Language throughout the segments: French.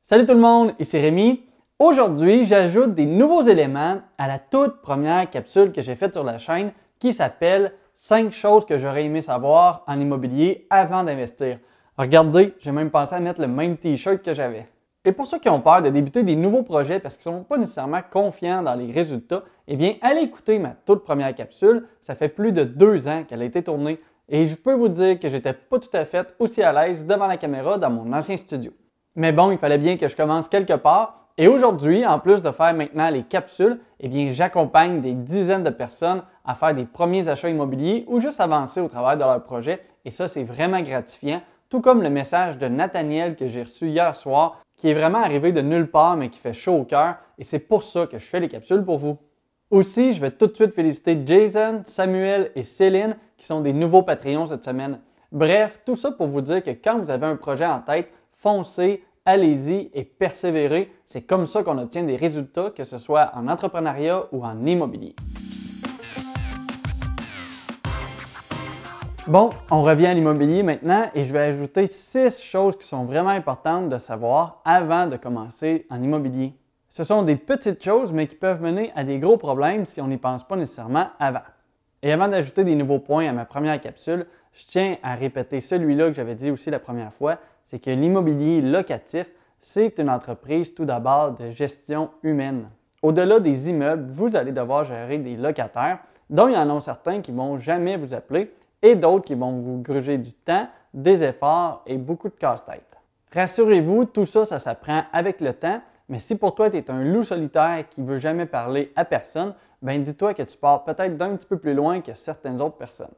Salut tout le monde, ici Rémi. Aujourd'hui, j'ajoute des nouveaux éléments à la toute première capsule que j'ai faite sur la chaîne qui s'appelle 5 choses que j'aurais aimé savoir en immobilier avant d'investir. Regardez, j'ai même pensé à mettre le même t-shirt que j'avais. Et pour ceux qui ont peur de débuter des nouveaux projets parce qu'ils ne sont pas nécessairement confiants dans les résultats, eh bien, allez écouter ma toute première capsule. Ça fait plus de 2 ans qu'elle a été tournée et je peux vous dire que j'étais pas tout à fait aussi à l'aise devant la caméra dans mon ancien studio. Mais bon, il fallait bien que je commence quelque part. Et aujourd'hui, en plus de faire maintenant les capsules, eh bien, j'accompagne des dizaines de personnes à faire des premiers achats immobiliers ou juste avancer au travers de leur projet. Et ça, c'est vraiment gratifiant. Tout comme le message de Nathaniel que j'ai reçu hier soir, qui est vraiment arrivé de nulle part, mais qui fait chaud au cœur. Et c'est pour ça que je fais les capsules pour vous. Aussi, je vais tout de suite féliciter Jason, Samuel et Céline, qui sont des nouveaux Patreons cette semaine. Bref, tout ça pour vous dire que quand vous avez un projet en tête, foncez, allez-y et persévérez. C'est comme ça qu'on obtient des résultats, que ce soit en entrepreneuriat ou en immobilier. Bon, on revient à l'immobilier maintenant et je vais ajouter 6 choses qui sont vraiment importantes de savoir avant de commencer en immobilier. Ce sont des petites choses, mais qui peuvent mener à des gros problèmes si on n'y pense pas nécessairement avant. Et avant d'ajouter des nouveaux points à ma première capsule, je tiens à répéter celui-là que j'avais dit aussi la première fois, c'est que l'immobilier locatif, c'est une entreprise tout d'abord de gestion humaine. Au-delà des immeubles, vous allez devoir gérer des locataires, dont il y en a certains qui ne vont jamais vous appeler et d'autres qui vont vous gruger du temps, des efforts et beaucoup de casse-tête. Rassurez-vous, tout ça, ça s'apprend avec le temps, mais si pour toi tu es un loup solitaire qui ne veut jamais parler à personne, ben dis-toi que tu pars peut-être d'un petit peu plus loin que certaines autres personnes.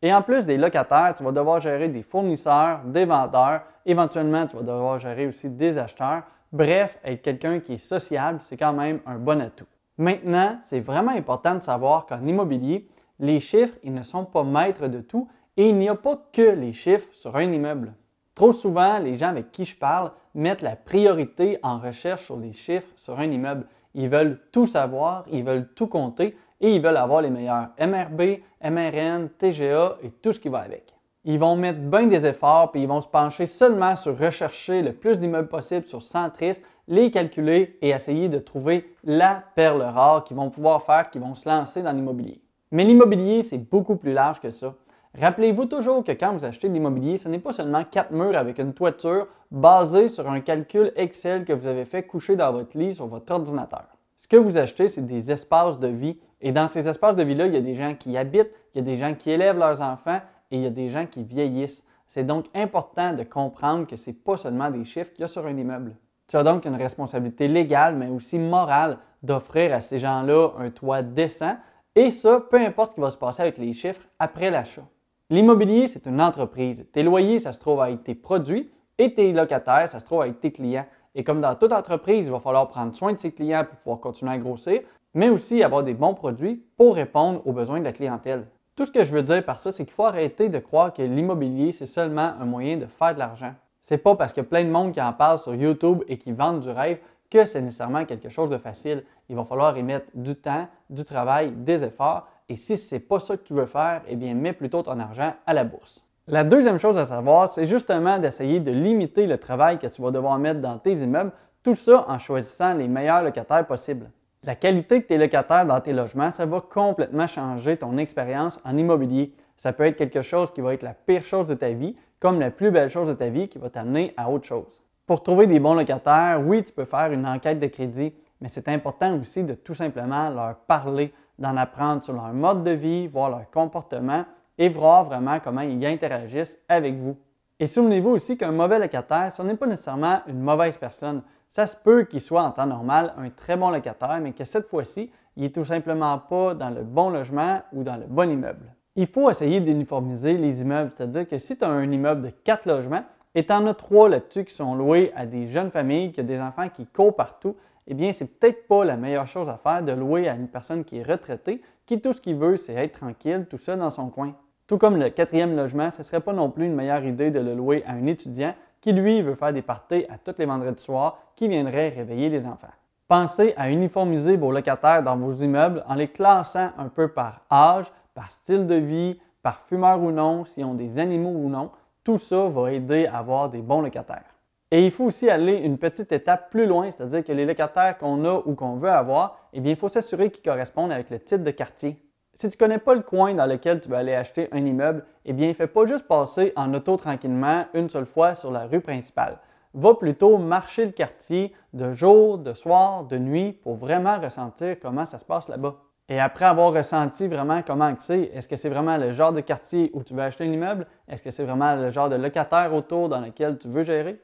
Et en plus des locataires, tu vas devoir gérer des fournisseurs, des vendeurs, éventuellement tu vas devoir gérer aussi des acheteurs. Bref, être quelqu'un qui est sociable, c'est quand même un bon atout. Maintenant, c'est vraiment important de savoir qu'en immobilier, les chiffres, ils ne sont pas maîtres de tout et il n'y a pas que les chiffres sur un immeuble. Trop souvent, les gens avec qui je parle mettent la priorité en recherche sur les chiffres sur un immeuble. Ils veulent tout savoir, ils veulent tout compter et ils veulent avoir les meilleurs MRB, MRN, TGA et tout ce qui va avec. Ils vont mettre bien des efforts puis ils vont se pencher seulement sur rechercher le plus d'immeubles possible sur Centris, les calculer et essayer de trouver la perle rare qu'ils vont pouvoir faire, qu'ils vont se lancer dans l'immobilier. Mais l'immobilier, c'est beaucoup plus large que ça. Rappelez-vous toujours que quand vous achetez de l'immobilier, ce n'est pas seulement 4 murs avec une toiture basée sur un calcul Excel que vous avez fait coucher dans votre lit sur votre ordinateur. Ce que vous achetez, c'est des espaces de vie. Et dans ces espaces de vie-là, il y a des gens qui y habitent, il y a des gens qui élèvent leurs enfants et il y a des gens qui vieillissent. C'est donc important de comprendre que ce n'est pas seulement des chiffres qu'il y a sur un immeuble. Tu as donc une responsabilité légale, mais aussi morale, d'offrir à ces gens-là un toit décent. Et ça, peu importe ce qui va se passer avec les chiffres après l'achat. L'immobilier, c'est une entreprise. Tes loyers, ça se trouve à être tes produits et tes locataires, ça se trouve à être tes clients. Et comme dans toute entreprise, il va falloir prendre soin de ses clients pour pouvoir continuer à grossir, mais aussi avoir des bons produits pour répondre aux besoins de la clientèle. Tout ce que je veux dire par ça, c'est qu'il faut arrêter de croire que l'immobilier, c'est seulement un moyen de faire de l'argent. C'est pas parce qu'il y a plein de monde qui en parle sur YouTube et qui vendent du rêve que c'est nécessairement quelque chose de facile. Il va falloir y mettre du temps, du travail, des efforts. Et si ce n'est pas ça que tu veux faire, eh bien, mets plutôt ton argent à la bourse. La deuxième chose à savoir, c'est justement d'essayer de limiter le travail que tu vas devoir mettre dans tes immeubles, tout ça en choisissant les meilleurs locataires possibles. La qualité de tes locataires dans tes logements, ça va complètement changer ton expérience en immobilier. Ça peut être quelque chose qui va être la pire chose de ta vie, comme la plus belle chose de ta vie qui va t'amener à autre chose. Pour trouver des bons locataires, oui, tu peux faire une enquête de crédit, mais c'est important aussi de tout simplement leur parler, d'en apprendre sur leur mode de vie, voir leur comportement et voir vraiment comment ils interagissent avec vous. Et souvenez-vous aussi qu'un mauvais locataire, ce n'est pas nécessairement une mauvaise personne. Ça se peut qu'il soit en temps normal un très bon locataire, mais que cette fois-ci, il n'est tout simplement pas dans le bon logement ou dans le bon immeuble. Il faut essayer d'uniformiser les immeubles, c'est-à-dire que si tu as un immeuble de 4 logements et tu en as 3 là-dessus qui sont loués à des jeunes familles, qui ont des enfants qui courent partout, eh bien, c'est peut-être pas la meilleure chose à faire de louer à une personne qui est retraitée, qui tout ce qu'il veut, c'est être tranquille, tout seul dans son coin. Tout comme le 4e logement, ce ne serait pas non plus une meilleure idée de le louer à un étudiant qui, lui, veut faire des parties à tous les vendredis soirs, qui viendrait réveiller les enfants. Pensez à uniformiser vos locataires dans vos immeubles en les classant un peu par âge, par style de vie, par fumeur ou non, s'ils ont des animaux ou non. Tout ça va aider à avoir des bons locataires. Et il faut aussi aller une petite étape plus loin, c'est-à-dire que les locataires qu'on a ou qu'on veut avoir, eh bien, il faut s'assurer qu'ils correspondent avec le type de quartier. Si tu ne connais pas le coin dans lequel tu vas aller acheter un immeuble, eh bien, fais pas juste passer en auto tranquillement une seule fois sur la rue principale. Va plutôt marcher le quartier de jour, de soir, de nuit pour vraiment ressentir comment ça se passe là-bas. Et après avoir ressenti vraiment comment c'est, est-ce que c'est vraiment le genre de quartier où tu veux acheter un immeuble? Est-ce que c'est vraiment le genre de locataire autour dans lequel tu veux gérer?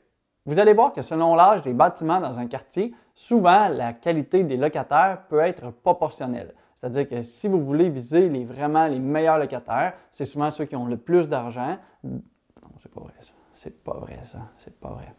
Vous allez voir que selon l'âge des bâtiments dans un quartier, souvent la qualité des locataires peut être proportionnelle. C'est-à-dire que si vous voulez viser vraiment les meilleurs locataires, c'est souvent ceux qui ont le plus d'argent. Non, c'est pas vrai ça. C'est pas vrai ça. C'est pas vrai.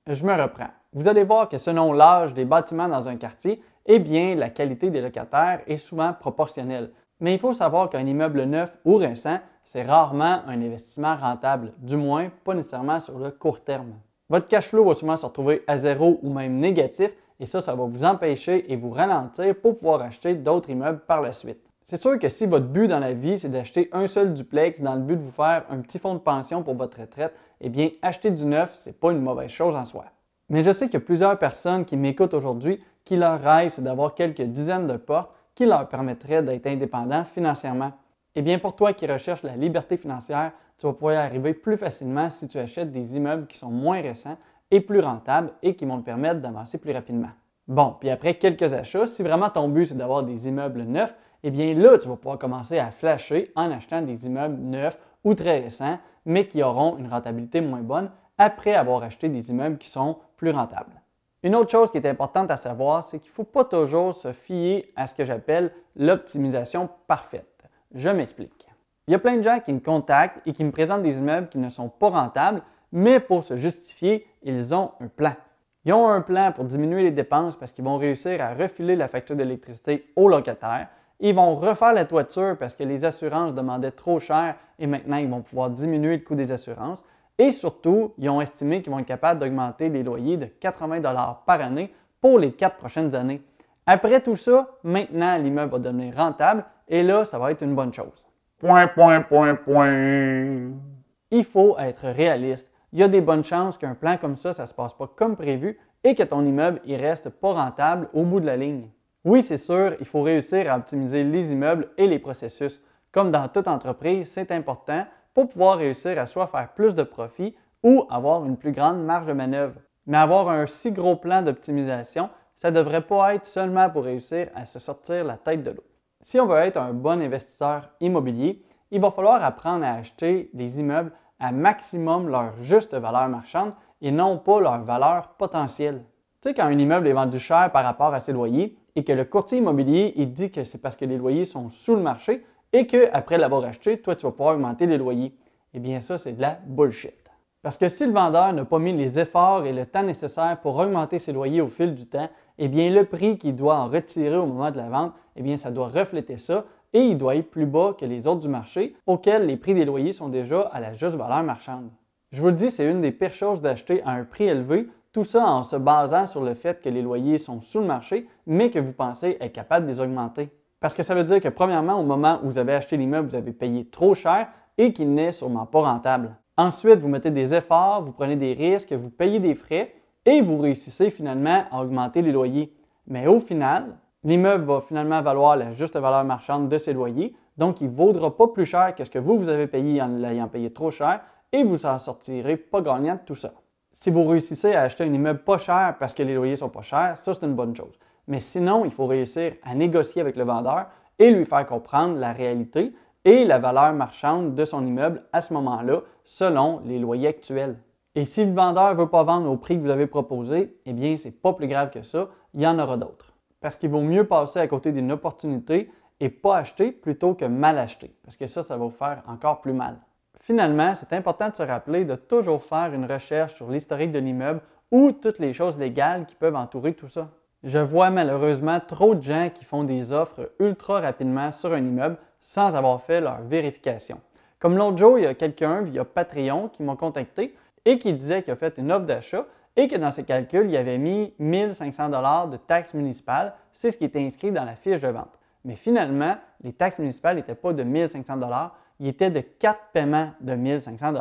Je me reprends. Vous allez voir que selon l'âge des bâtiments dans un quartier, eh bien, la qualité des locataires est souvent proportionnelle. Mais il faut savoir qu'un immeuble neuf ou récent, c'est rarement un investissement rentable, du moins pas nécessairement sur le court terme. Votre cash flow va souvent se retrouver à zéro ou même négatif et ça va vous empêcher et vous ralentir pour pouvoir acheter d'autres immeubles par la suite. C'est sûr que si votre but dans la vie, c'est d'acheter un seul duplex dans le but de vous faire un petit fonds de pension pour votre retraite, eh bien, acheter du neuf, ce n'est pas une mauvaise chose en soi. Mais je sais qu'il y a plusieurs personnes qui m'écoutent aujourd'hui qui leur rêve, c'est d'avoir quelques dizaines de portes qui leur permettraient d'être indépendants financièrement. Eh bien, pour toi qui recherches la liberté financière, tu vas pouvoir y arriver plus facilement si tu achètes des immeubles qui sont moins récents et plus rentables et qui vont te permettre d'avancer plus rapidement. Bon, puis après quelques achats, si vraiment ton but c'est d'avoir des immeubles neufs, eh bien là, tu vas pouvoir commencer à flasher en achetant des immeubles neufs ou très récents, mais qui auront une rentabilité moins bonne après avoir acheté des immeubles qui sont plus rentables. Une autre chose qui est importante à savoir, c'est qu'il ne faut pas toujours se fier à ce que j'appelle l'optimisation parfaite. Je m'explique. Il y a plein de gens qui me contactent et qui me présentent des immeubles qui ne sont pas rentables, mais pour se justifier, ils ont un plan. Ils ont un plan pour diminuer les dépenses parce qu'ils vont réussir à refiler la facture d'électricité aux locataires. Ils vont refaire la toiture parce que les assurances demandaient trop cher et maintenant ils vont pouvoir diminuer le coût des assurances. Et surtout, ils ont estimé qu'ils vont être capables d'augmenter les loyers de 80 $ par année pour les 4 prochaines années. Après tout ça, maintenant l'immeuble va devenir rentable et là, ça va être une bonne chose. Il faut être réaliste. Il y a des bonnes chances qu'un plan comme ça ne se passe pas comme prévu et que ton immeuble ne reste pas rentable au bout de la ligne. Oui, c'est sûr, il faut réussir à optimiser les immeubles et les processus. Comme dans toute entreprise, c'est important pour pouvoir réussir à soit faire plus de profit ou avoir une plus grande marge de manœuvre. Mais avoir un si gros plan d'optimisation, ça ne devrait pas être seulement pour réussir à se sortir la tête de l'eau. Si on veut être un bon investisseur immobilier, il va falloir apprendre à acheter des immeubles à maximum leur juste valeur marchande et non pas leur valeur potentielle. Tu sais, quand un immeuble est vendu cher par rapport à ses loyers et que le courtier immobilier il dit que c'est parce que les loyers sont sous le marché et qu'après l'avoir acheté, toi, tu vas pouvoir augmenter les loyers. Eh bien, ça, c'est de la bullshit. Parce que si le vendeur n'a pas mis les efforts et le temps nécessaires pour augmenter ses loyers au fil du temps, eh bien, le prix qu'il doit en retirer au moment de la vente, eh bien, ça doit refléter ça et il doit être plus bas que les autres du marché auxquels les prix des loyers sont déjà à la juste valeur marchande. Je vous le dis, c'est une des pires choses d'acheter à un prix élevé, tout ça en se basant sur le fait que les loyers sont sous le marché, mais que vous pensez être capable de les augmenter. Parce que ça veut dire que premièrement, au moment où vous avez acheté l'immeuble, vous avez payé trop cher et qu'il n'est sûrement pas rentable. Ensuite, vous mettez des efforts, vous prenez des risques, vous payez des frais et vous réussissez finalement à augmenter les loyers. Mais au final, l'immeuble va finalement valoir la juste valeur marchande de ses loyers, donc il ne vaudra pas plus cher que ce que vous avez payé en l'ayant payé trop cher et vous en sortirez pas gagnant de tout ça. Si vous réussissez à acheter un immeuble pas cher parce que les loyers sont pas chers, ça c'est une bonne chose. Mais sinon, il faut réussir à négocier avec le vendeur et lui faire comprendre la réalité et la valeur marchande de son immeuble à ce moment-là, selon les loyers actuels. Et si le vendeur ne veut pas vendre au prix que vous avez proposé, eh bien, c'est pas plus grave que ça, il y en aura d'autres. Parce qu'il vaut mieux passer à côté d'une opportunité et pas acheter plutôt que mal acheter, parce que ça va vous faire encore plus mal. Finalement, c'est important de se rappeler de toujours faire une recherche sur l'historique de l'immeuble ou toutes les choses légales qui peuvent entourer tout ça. Je vois malheureusement trop de gens qui font des offres ultra rapidement sur un immeuble sans avoir fait leur vérification. Comme l'autre jour, il y a quelqu'un via Patreon qui m'a contacté et qui disait qu'il a fait une offre d'achat et que dans ses calculs, il avait mis 1 500 $ de taxes municipales. C'est ce qui était inscrit dans la fiche de vente. Mais finalement, les taxes municipales n'étaient pas de 1 500 $, ils étaient de 4 paiements de 1 500 $.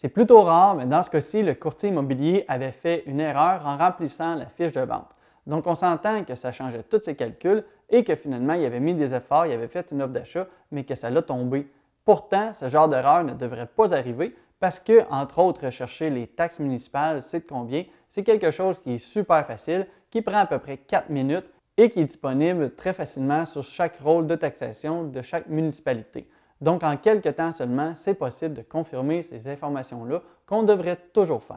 C'est plutôt rare, mais dans ce cas-ci, le courtier immobilier avait fait une erreur en remplissant la fiche de vente. Donc, on s'entend que ça changeait tous ses calculs et que finalement, il avait mis des efforts, il avait fait une offre d'achat, mais que ça l'a tombé. Pourtant, ce genre d'erreur ne devrait pas arriver parce que, entre autres, rechercher les taxes municipales, c'est de combien? C'est quelque chose qui est super facile, qui prend à peu près 4 minutes et qui est disponible très facilement sur chaque rôle de taxation de chaque municipalité. Donc, en quelques temps seulement, c'est possible de confirmer ces informations-là qu'on devrait toujours faire.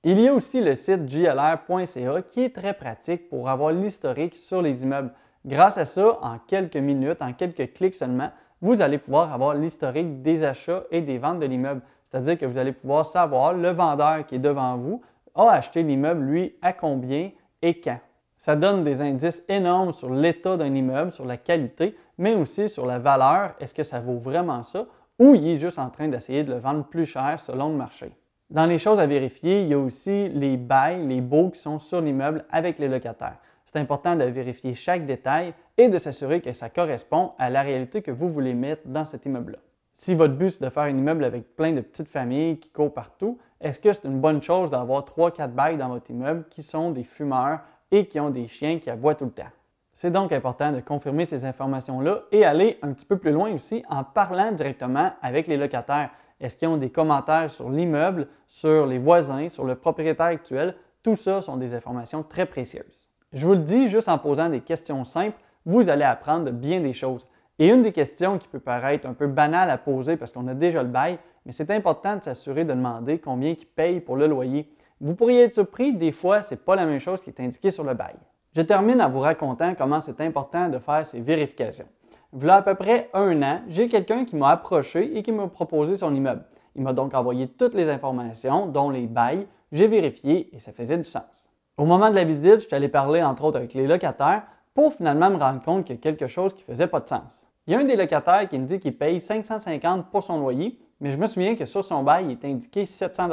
Il y a aussi le site jlr.ca qui est très pratique pour avoir l'historique sur les immeubles. Grâce à ça, en quelques minutes, en quelques clics seulement, vous allez pouvoir avoir l'historique des achats et des ventes de l'immeuble. C'est-à-dire que vous allez pouvoir savoir le vendeur qui est devant vous a acheté l'immeuble, lui, à combien et quand. Ça donne des indices énormes sur l'état d'un immeuble, sur la qualité, mais aussi sur la valeur. Est-ce que ça vaut vraiment ça ou il est juste en train d'essayer de le vendre plus cher selon le marché? Dans les choses à vérifier, il y a aussi les bails, les baux qui sont sur l'immeuble avec les locataires. C'est important de vérifier chaque détail et de s'assurer que ça correspond à la réalité que vous voulez mettre dans cet immeuble-là. Si votre but c'est de faire un immeuble avec plein de petites familles qui courent partout, est-ce que c'est une bonne chose d'avoir 3-4 bails dans votre immeuble qui sont des fumeurs et qui ont des chiens qui aboient tout le temps? C'est donc important de confirmer ces informations-là et aller un petit peu plus loin aussi en parlant directement avec les locataires. Est-ce qu'ils ont des commentaires sur l'immeuble, sur les voisins, sur le propriétaire actuel? Tout ça sont des informations très précieuses. Je vous le dis, juste en posant des questions simples, vous allez apprendre bien des choses. Et une des questions qui peut paraître un peu banale à poser parce qu'on a déjà le bail, mais c'est important de s'assurer de demander combien ils payent pour le loyer. Vous pourriez être surpris, des fois, ce n'est pas la même chose qui est indiqué sur le bail. Je termine en vous racontant comment c'est important de faire ces vérifications. Voilà à peu près 1 an, j'ai quelqu'un qui m'a approché et qui m'a proposé son immeuble. Il m'a donc envoyé toutes les informations, dont les bails, j'ai vérifié et ça faisait du sens. Au moment de la visite, je suis allé parler entre autres avec les locataires pour finalement me rendre compte qu'il y a quelque chose qui ne faisait pas de sens. Il y a un des locataires qui me dit qu'il paye 550 pour son loyer, mais je me souviens que sur son bail, il est indiqué 700 $.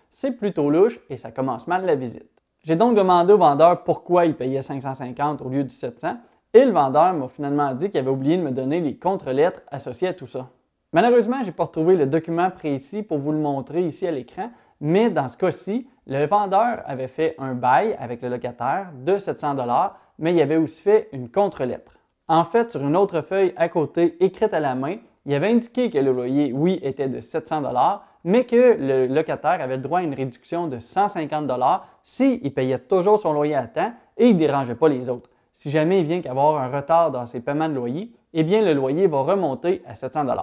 C'est plutôt louche et ça commence mal la visite. J'ai donc demandé au vendeur pourquoi il payait 550 au lieu du 700 et le vendeur m'a finalement dit qu'il avait oublié de me donner les contre-lettres associées à tout ça. Malheureusement, je n'ai pas retrouvé le document précis pour vous le montrer ici à l'écran, mais dans ce cas-ci, le vendeur avait fait un bail avec le locataire de 700 $, mais il avait aussi fait une contre-lettre. En fait, sur une autre feuille à côté, écrite à la main, il avait indiqué que le loyer, oui, était de 700 $, mais que le locataire avait le droit à une réduction de 150 $ s'il payait toujours son loyer à temps et il ne dérangeait pas les autres. Si jamais il vient qu'avoir un retard dans ses paiements de loyer, eh bien le loyer va remonter à 700 $.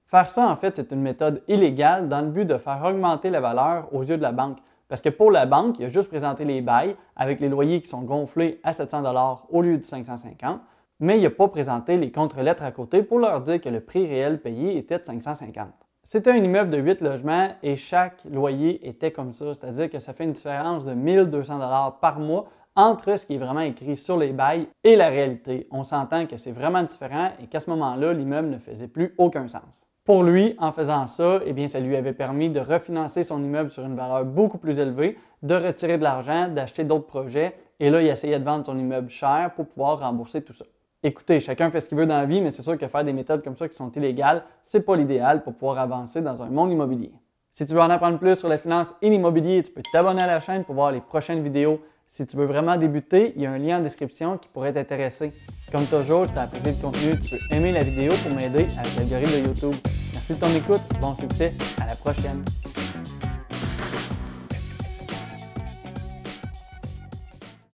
Faire ça, en fait, c'est une méthode illégale dans le but de faire augmenter la valeur aux yeux de la banque. Parce que pour la banque, il a juste présenté les bails avec les loyers qui sont gonflés à 700 $ au lieu de 550, mais il n'a pas présenté les contre-lettres à côté pour leur dire que le prix réel payé était de 550. C'était un immeuble de 8 logements et chaque loyer était comme ça, c'est-à-dire que ça fait une différence de 1 200 $ par mois entre ce qui est vraiment écrit sur les bails et la réalité. On s'entend que c'est vraiment différent et qu'à ce moment-là, l'immeuble ne faisait plus aucun sens. Pour lui, en faisant ça, eh bien, ça lui avait permis de refinancer son immeuble sur une valeur beaucoup plus élevée, de retirer de l'argent, d'acheter d'autres projets, et là, il essayait de vendre son immeuble cher pour pouvoir rembourser tout ça. Écoutez, chacun fait ce qu'il veut dans la vie, mais c'est sûr que faire des méthodes comme ça qui sont illégales, c'est pas l'idéal pour pouvoir avancer dans un monde immobilier. Si tu veux en apprendre plus sur la finance et l'immobilier, tu peux t'abonner à la chaîne pour voir les prochaines vidéos. Si tu veux vraiment débuter, il y a un lien en description qui pourrait t'intéresser. Comme toujours, si tu as apprécié le contenu, tu peux aimer la vidéo pour m'aider avec l'algorithme de YouTube. Merci de ton écoute, bon succès, à la prochaine!